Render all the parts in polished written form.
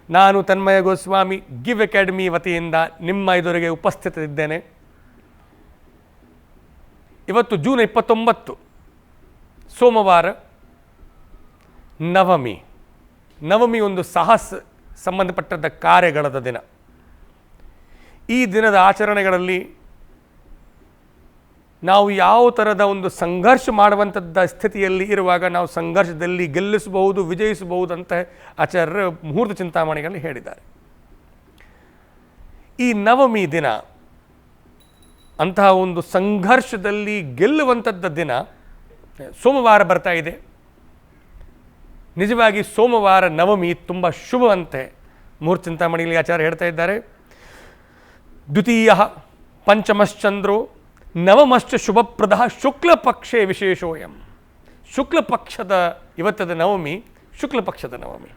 ನಾನು ತನ್ಮಯ Goswami give academy ವತಿಯಿಂದ ನಿಮ್ಮ ಎದುರಿಗೆ ಉಪಸ್ಥಿತರಿದ್ದೇನೆ. ಇವತ್ತು ಜೂನ್ 29 ಸೋಮವಾರ, ನವಮಿ. ನವಮಿ ಒಂದು ಸಾಹಸ ಸಂಬಂಧಪಟ್ಟಂಥ ಕಾರ್ಯಗಳದ ದಿನ. ಈ ದಿನದ ಆಚರಣೆಗಳಲ್ಲಿ ನಾವು ಯಾವ ಥರದ ಒಂದು ಸಂಘರ್ಷ ಮಾಡುವಂಥದ್ದ ಸ್ಥಿತಿಯಲ್ಲಿ ಇರುವಾಗ ನಾವು ಸಂಘರ್ಷದಲ್ಲಿ ಗೆಲ್ಲಿಸಬಹುದು, ವಿಜಯಿಸಬಹುದು ಅಂತ ಆಚಾರ್ಯರು ಮುಹೂರ್ತ ಚಿಂತಾಮಣಿಗಳಲ್ಲಿ ಹೇಳಿದ್ದಾರೆ. ಈ ನವಮಿ ದಿನ ಅಂತಹ ಒಂದು ಸಂಘರ್ಷದಲ್ಲಿ ಗೆಲ್ಲುವಂಥದ್ದ ದಿನ ಸೋಮವಾರ ಬರ್ತಾ ಇದೆ. ನಿಜವಾಗಿ ಸೋಮವಾರ ನವಮಿ ತುಂಬ ಶುಭವಂತೆ ಮುಹೂರ್ತ ಚಿಂತಾಮಣಿಯಲ್ಲಿ ಆಚಾರ್ಯ ಹೇಳ್ತಾ ಇದ್ದಾರೆ. ದ್ವಿತೀಯ ಪಂಚಮಶ್ಚಂದ್ರೋ ನವಮಶ್ಚ ಶುಭಪ್ರದ ಶುಕ್ಲಪಕ್ಷೇ ವಿಶೇಷೋಯಂ. ಶುಕ್ಲಪಕ್ಷದ ಇವತ್ತದ ನವಮಿ ಶುಕ್ಲಪಕ್ಷದ ನವಮಿ,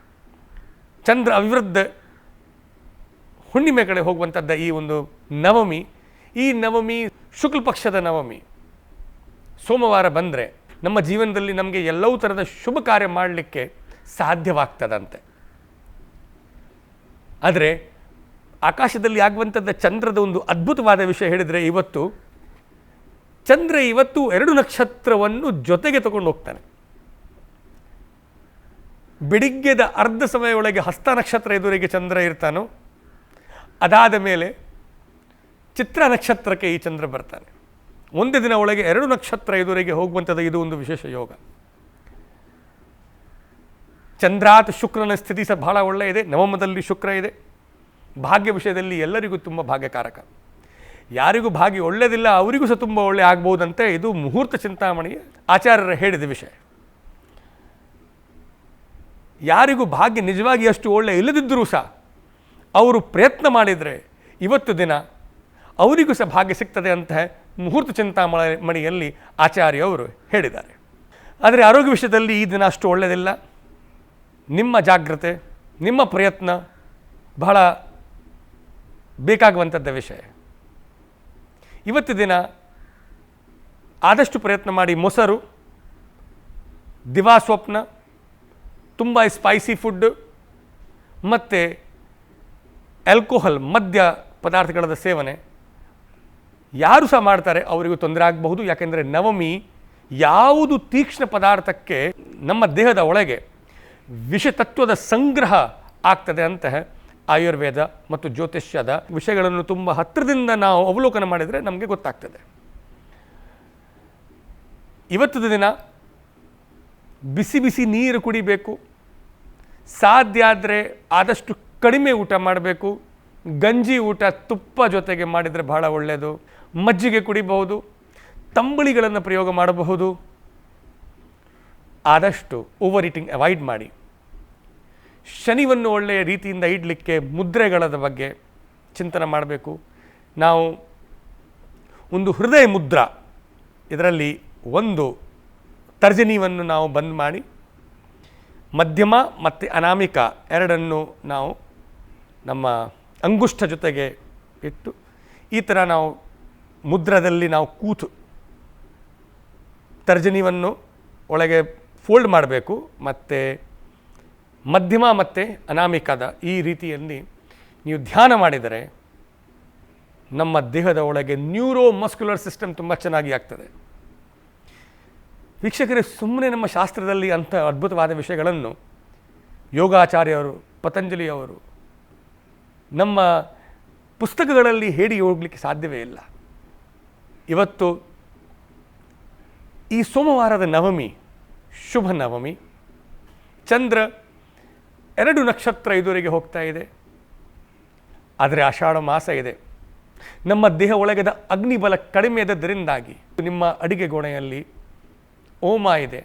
ಚಂದ್ರ ಅವಿವೃದ್ಧ ಹುಣ್ಣಿಮೆ ಕಡೆ ಹೋಗುವಂಥದ್ದ ಈ ಒಂದು ನವಮಿ. ಈ ನವಮಿ ಶುಕ್ಲಪಕ್ಷದ ನವಮಿ ಸೋಮವಾರ ಬಂದರೆ ನಮ್ಮ ಜೀವನದಲ್ಲಿ ನಮಗೆ ಎಲ್ಲವೂ ಥರದ ಶುಭ ಕಾರ್ಯ ಮಾಡಲಿಕ್ಕೆ ಸಾಧ್ಯವಾಗ್ತದಂತೆ. ಆದರೆ ಆಕಾಶದಲ್ಲಿ ಆಗುವಂಥದ್ದು ಚಂದ್ರದ ಒಂದು ಅದ್ಭುತವಾದ ವಿಷಯ ಹೇಳಿದರೆ, ಇವತ್ತು ಚಂದ್ರ ಇವತ್ತು 2 ನಕ್ಷತ್ರವನ್ನು ಜೊತೆಗೆ ತಗೊಂಡು ಹೋಗ್ತಾನೆ. ಬೆಳಿಗ್ಗೆದ ಅರ್ಧ ಸಮಯ ಒಳಗೆ ಹಸ್ತ ನಕ್ಷತ್ರ ಎದುರಿಗೆ ಚಂದ್ರ ಇರ್ತಾನೋ, ಅದಾದ ಮೇಲೆ ಚಿತ್ರ ನಕ್ಷತ್ರಕ್ಕೆ ಈ ಚಂದ್ರ ಬರ್ತಾನೆ. ಒಂದೇ ದಿನ ಒಳಗೆ 2 ನಕ್ಷತ್ರ ಎದುರಿಗೆ ಹೋಗುವಂಥದ್ದು ಇದು ಒಂದು ವಿಶೇಷ ಯೋಗ. ಚಂದ್ರಾತ್ ಶುಕ್ರನ ಸ್ಥಿತಿ ಸಹ ಬಹಳ ಒಳ್ಳೆಯ ಇದೆ. ನವಮದಲ್ಲಿ ಶುಕ್ರ ಇದೆ. ಭಾಗ್ಯ ವಿಷಯದಲ್ಲಿ ಎಲ್ಲರಿಗೂ ತುಂಬ ಭಾಗ್ಯಕಾರಕ. ಯಾರಿಗೂ ಭಾಗ್ಯ ಒಳ್ಳೆಯದಿಲ್ಲ ಅವರಿಗೂ ಸಹ ತುಂಬ ಒಳ್ಳೆ ಆಗ್ಬೋದಂತೆ ಇದು ಮುಹೂರ್ತ ಚಿಂತಾಮಣಿಯ ಆಚಾರ್ಯರು ಹೇಳಿದ ವಿಷಯ. ಯಾರಿಗೂ ಭಾಗ್ಯ ನಿಜವಾಗಿ ಅಷ್ಟು ಒಳ್ಳೆ ಇಲ್ಲದಿದ್ದರೂ ಸಹ ಅವರು ಪ್ರಯತ್ನ ಮಾಡಿದರೆ ಇವತ್ತು ದಿನ ಅವರಿಗೂ ಸಹ ಭಾಗ್ಯ ಸಿಗ್ತದೆ ಅಂತ ಮುಹೂರ್ತ ಚಿಂತಾಮಣಿಯಲ್ಲಿ ಆಚಾರ್ಯವರು ಹೇಳಿದ್ದಾರೆ. ಆದರೆ ಆರೋಗ್ಯ ವಿಷಯದಲ್ಲಿ ಈ ದಿನ ಅಷ್ಟು ಒಳ್ಳೆಯದಿಲ್ಲ. ನಿಮ್ಮ ಜಾಗ್ರತೆ, ನಿಮ್ಮ ಪ್ರಯತ್ನ ಬಹಳ ಬೇಕಾಗುವಂಥದ್ದ ವಿಷಯ. ಇವತ್ತು ದಿನ ಆದಷ್ಟು ಪ್ರಯತ್ನ ಮಾಡಿ ಮೊಸರು, ದಿವಾಸ್ವಪ್ನ, ತುಂಬ ಸ್ಪೈಸಿ ಫುಡ್ ಮತ್ತು ಆಲ್ಕೋಹಾಲ್ ಮದ್ಯ ಪದಾರ್ಥಗಳ ಸೇವನೆ ಯಾರು ಸಹ ಮಾಡ್ತಾರೆ ಅವರಿಗೂ ತೊಂದರೆ ಆಗಬಹುದು. ಯಾಕೆಂದರೆ ನವಮಿ ಯಾವುದು ತೀಕ್ಷ್ಣ ಪದಾರ್ಥಕ್ಕೆ ನಮ್ಮ ದೇಹದ ಒಳಗೆ ವಿಷತತ್ವದ ಸಂಗ್ರಹ ಆಗ್ತದೆ ಅಂತ ಆಯುರ್ವೇದ ಮತ್ತು ಜ್ಯೋತಿಷ್ಯದ ವಿಷಯಗಳನ್ನು ತುಂಬ ಹತ್ತಿರದಿಂದ ನಾವು ಅವಲೋಕನ ಮಾಡಿದರೆ ನಮಗೆ ಗೊತ್ತಾಗ್ತದೆ. ಇವತ್ತದ ದಿನ ಬಿಸಿ ಬಿಸಿ ನೀರು ಕುಡಿಬೇಕು. ಸಾಧ್ಯ ಆದರೆ ಆದಷ್ಟು ಕಡಿಮೆ ಊಟ ಮಾಡಬೇಕು. ಗಂಜಿ ಊಟ ತುಪ್ಪ ಜೊತೆಗೆ ಮಾಡಿದರೆ ಬಹಳ ಒಳ್ಳೆಯದು. ಮಜ್ಜಿಗೆ ಕುಡಿಬಹುದು, ತಂಬಳಿಗಳನ್ನು ಪ್ರಯೋಗ ಮಾಡಬಹುದು. ಆದಷ್ಟು ಓವರ್ ಈಟಿಂಗ್ ಅವಾಯ್ಡ್ ಮಾಡಿ. ಶನಿವನ್ನು ಒಳ್ಳೆಯ ರೀತಿಯಿಂದ ಇಡಲಿಕ್ಕೆ ಮುದ್ರೆಗಳ ಬಗ್ಗೆ ಚಿಂತನೆ ಮಾಡಬೇಕು. ನಾವು ಒಂದು ಹೃದಯ ಮುದ್ರಾ, ಇದರಲ್ಲಿ ಒಂದು ತರ್ಜನಿಯನ್ನು ನಾವು ಬಂದ್ ಮಾಡಿ ಮಧ್ಯಮ ಮತ್ತು ಅನಾಮಿಕ ಎರಡನ್ನು ನಾವು ನಮ್ಮ ಅಂಗುಷ್ಠ ಜೊತೆಗೆ ಇಟ್ಟು ಈ ಥರ ನಾವು ಮುದ್ರದಲ್ಲಿ ನಾವು ಕೂತು ತರ್ಜನಿವನ್ನು ಒಳಗೆ ಫೋಲ್ಡ್ ಮಾಡಬೇಕು. ಮತ್ತು ಮಧ್ಯಮ ಮತ್ತು ಅನಾಮಿಕದ ಈ ರೀತಿಯಲ್ಲಿ ನೀವು ಧ್ಯಾನ ಮಾಡಿದರೆ ನಮ್ಮ ದೇಹದ ಒಳಗೆ ನ್ಯೂರೋ ಮಸ್ಕ್ಯುಲರ್ ಸಿಸ್ಟಮ್ ತುಂಬ ಚೆನ್ನಾಗಿ ಆಗ್ತದೆ. ವೀಕ್ಷಕರೇ, ಸುಮ್ಮನೆ ನಮ್ಮ ಶಾಸ್ತ್ರದಲ್ಲಿ ಅಂಥ ಅದ್ಭುತವಾದ ವಿಷಯಗಳನ್ನು ಯೋಗಾಚಾರ್ಯವರು, ಪತಂಜಲಿಯವರು ನಮ್ಮ ಪುಸ್ತಕಗಳಲ್ಲಿ ಹೇಳಿ ಹೋಗಲಿಕ್ಕೆ ಸಾಧ್ಯವೇ ಇಲ್ಲ. ಇವತ್ತು ಈ ಸೋಮವಾರದ ನವಮಿ ಶುಭ ನವಮಿ. ಚಂದ್ರ 2 ನಕ್ಷತ್ರ ಎದುರಿಗೆ ಹೋಗ್ತಾ ಇದೆ. ಆದರೆ ಆಷಾಢ ಮಾಸ ಇದೆ. ನಮ್ಮ ದೇಹ ಒಳಗದ ಅಗ್ನಿಬಲ ಕಡಿಮೆ ಇದ್ದದರಿಂದಾಗಿ ನಿಮ್ಮ ಅಡಿಗೆ ಕೋಣೆಯಲ್ಲಿ ಓಮ ಇದೆ,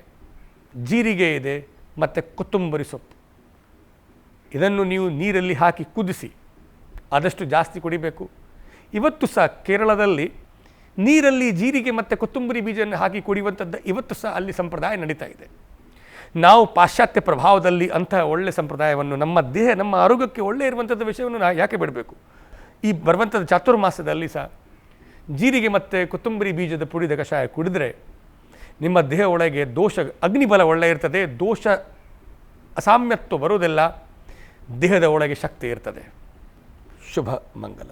ಜೀರಿಗೆ ಇದೆ ಮತ್ತು ಕೊತ್ತಂಬರಿ ಸೊಪ್ಪು. ಇದನ್ನು ನೀವು ನೀರಲ್ಲಿ ಹಾಕಿ ಕುದಿಸಿ ಆದಷ್ಟು ಜಾಸ್ತಿ ಕುಡಿಬೇಕು. ಇವತ್ತು ಸಹ ಕೇರಳದಲ್ಲಿ ನೀರಲ್ಲಿ ಜೀರಿಗೆ ಮತ್ತು ಕೊತ್ತಂಬರಿ ಬೀಜವನ್ನು ಹಾಕಿ ಕುಡಿಯುವಂಥದ್ದು ಇವತ್ತು ಸಹ ಅಲ್ಲಿ ಸಂಪ್ರದಾಯ ನಡೀತಾ ಇದೆ. ನಾವು ಪಾಶ್ಚಾತ್ಯ ಪ್ರಭಾವದಲ್ಲಿ ಅಂಥ ಒಳ್ಳೆಯ ಸಂಪ್ರದಾಯವನ್ನು ನಮ್ಮ ದೇಹ ನಮ್ಮ ಆರೋಗ್ಯಕ್ಕೆ ಒಳ್ಳೆ ಇರುವಂಥದ್ದು ವಿಷಯವನ್ನು ನಾವು ಯಾಕೆ ಬಿಡಬೇಕು? ಈ ಬರುವಂಥದ್ದು ಚಾತುರ್ಮಾಸದಲ್ಲಿ ಸಹ ಜೀರಿಗೆ ಮತ್ತು ಕೊತ್ತಂಬರಿ ಬೀಜದ ಪುಡಿದ ಕಷಾಯ ಕುಡಿದರೆ ನಿಮ್ಮ ದೇಹ ಒಳಗೆ ದೋಷ ಅಗ್ನಿಬಲ ಒಳ್ಳೆ ಇರ್ತದೆ, ದೋಷ ಅಸಾಮ್ಯತ್ವ ಬರುವುದಿಲ್ಲ, ದೇಹದ ಒಳಗೆ ಶಕ್ತಿ ಇರ್ತದೆ. ಶುಭ ಮಂಗಲ.